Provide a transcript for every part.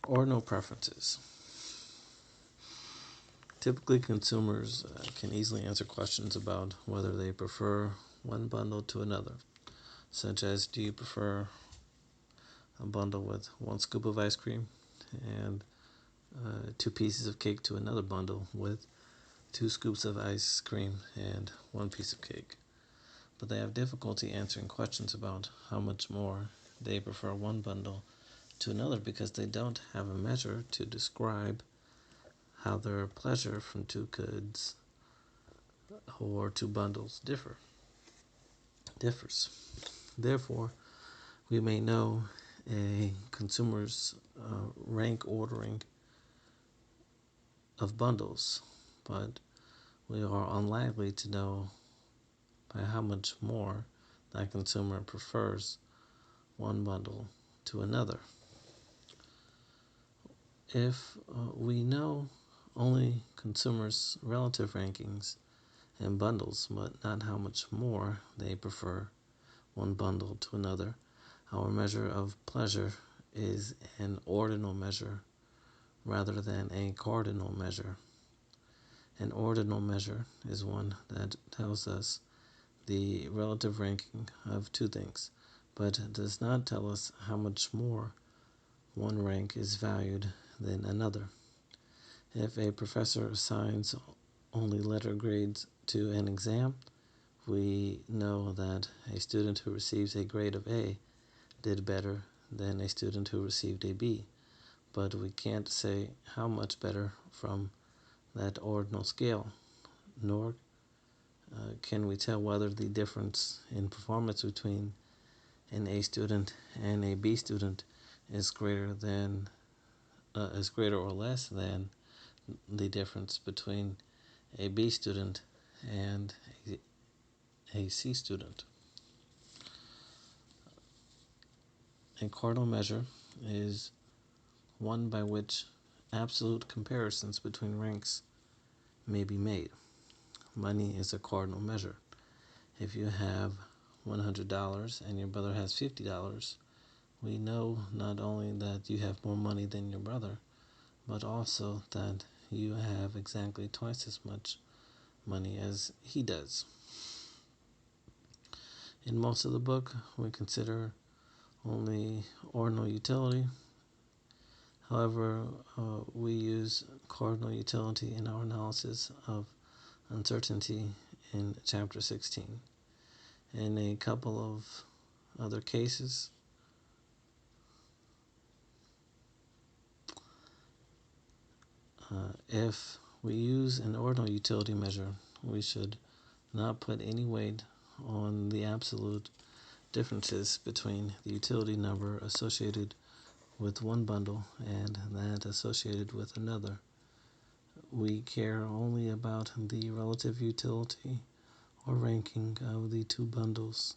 Ordinal preferences. Typically, consumers can easily answer questions about whether they prefer one bundle to another, such as, do you prefer a bundle with one scoop of ice cream and two pieces of cake to another bundle with two scoops of ice cream and one piece of cake? But they have difficulty answering questions about how much more they prefer one bundle to another because they don't have a measure to describe how their pleasure from two goods or two bundles differs. Therefore, we may know a consumer's rank ordering of bundles, but we are unlikely to know by how much more that consumer prefers one bundle to another. If we know only consumers' relative rankings and bundles, but not how much more they prefer one bundle to another, our measure of pleasure is an ordinal measure rather than a cardinal measure. An ordinal measure is one that tells us the relative ranking of two things, but does not tell us how much more one rank is valued than another. If a professor assigns only letter grades to an exam, we know that a student who receives a grade of A did better than a student who received a B, but we can't say how much better from that ordinal scale, nor can we tell whether the difference in performance between an A student and a B student is greater or less than the difference between a B student and a C student. A cardinal measure is one by which absolute comparisons between ranks may be made. Money is a cardinal measure. If you have $100 and your brother has $50, we know not only that you have more money than your brother, but also that you have exactly twice as much money as he does. In most of the book, we consider only ordinal utility. However, we use cardinal utility in our analysis of uncertainty in chapter 16. In a couple of other cases, if we use an ordinal utility measure, we should not put any weight on the absolute differences between the utility number associated with one bundle and that associated with another. We care only about the relative utility or ranking of the two bundles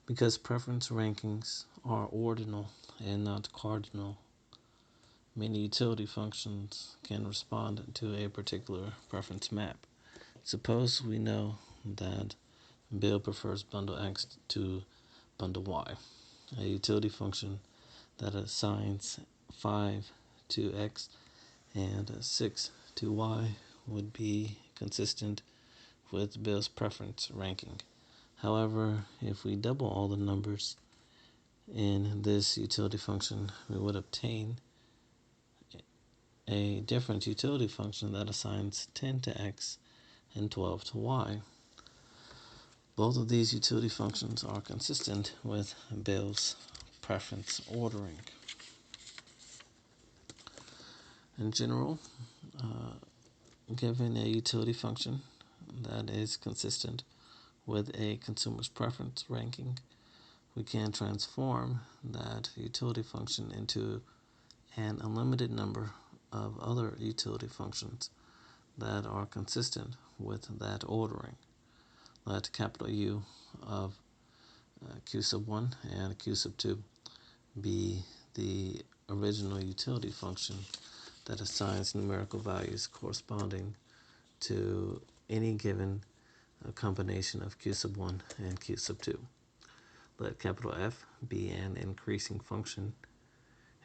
because preference rankings are ordinal and not cardinal. Many utility functions can respond to a particular preference map. Suppose we know that Bill prefers bundle X to bundle Y. A utility function that assigns 5 to X and 6 to Y would be consistent with Bill's preference ranking. However, if we double all the numbers in this utility function, we would obtain a different utility function that assigns 10 to X and 12 to Y. Both of these utility functions are consistent with Bill's preference ordering. In general, given a utility function that is consistent with a consumer's preference ranking, we can transform that utility function into an unlimited number of other utility functions that are consistent with that ordering. Let capital U of Q sub 1 and Q sub 2 be the original utility function that assigns numerical values corresponding to any given combination of Q sub 1 and Q sub 2. Let capital F be an increasing function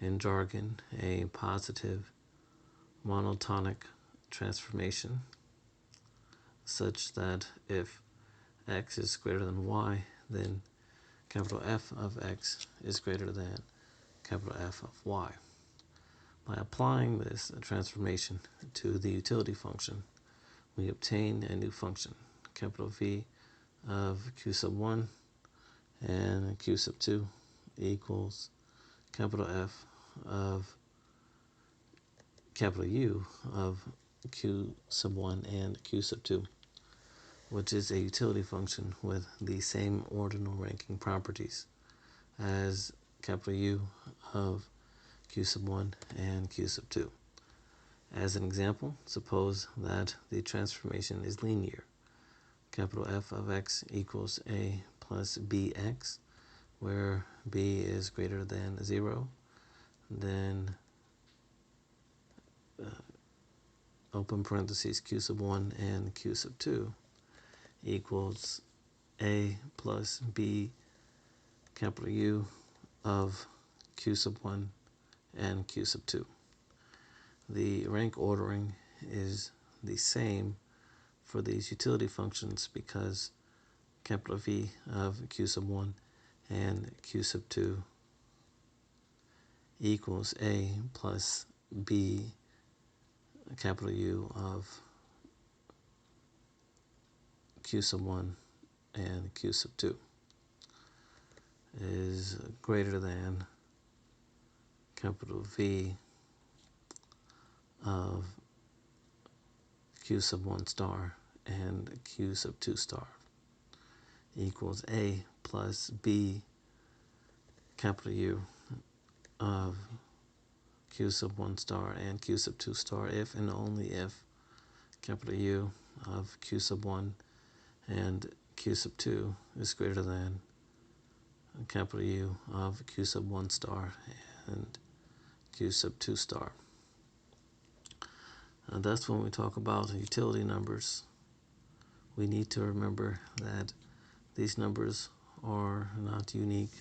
in jargon, a positive monotonic transformation, such that if x is greater than y, then capital F of x is greater than capital F of y. By applying this transformation to the utility function, we obtain a new function, capital V of q sub 1 and q sub 2 equals capital F of capital U of q sub 1 and q sub 2, which is a utility function with the same ordinal ranking properties as capital U of q sub 1 and q sub 2. As an example, suppose that the transformation is linear. Capital F of x equals a plus bx, where b is greater than 0, then open parentheses q sub 1 and q sub 2 equals a plus b capital U of q sub 1 and q sub 2. The rank ordering is the same for these utility functions because capital V of q sub 1 and q sub 2 equals a plus b capital U of q sub 1 and q sub 2 is greater than capital V of q sub 1 star and q sub 2 star equals a plus b capital U of q sub 1 star and q sub 2 star if and only if capital U of q sub 1 and q sub 2 is greater than capital U of q sub 1 star and q sub 2 star. And that's when we talk about utility numbers. We need to remember that these numbers are not unique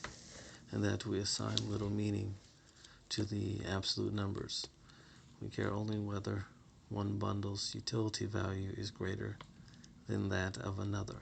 and that we assign little meaning to the absolute numbers. We care only whether one bundle's utility value is greater than that of another.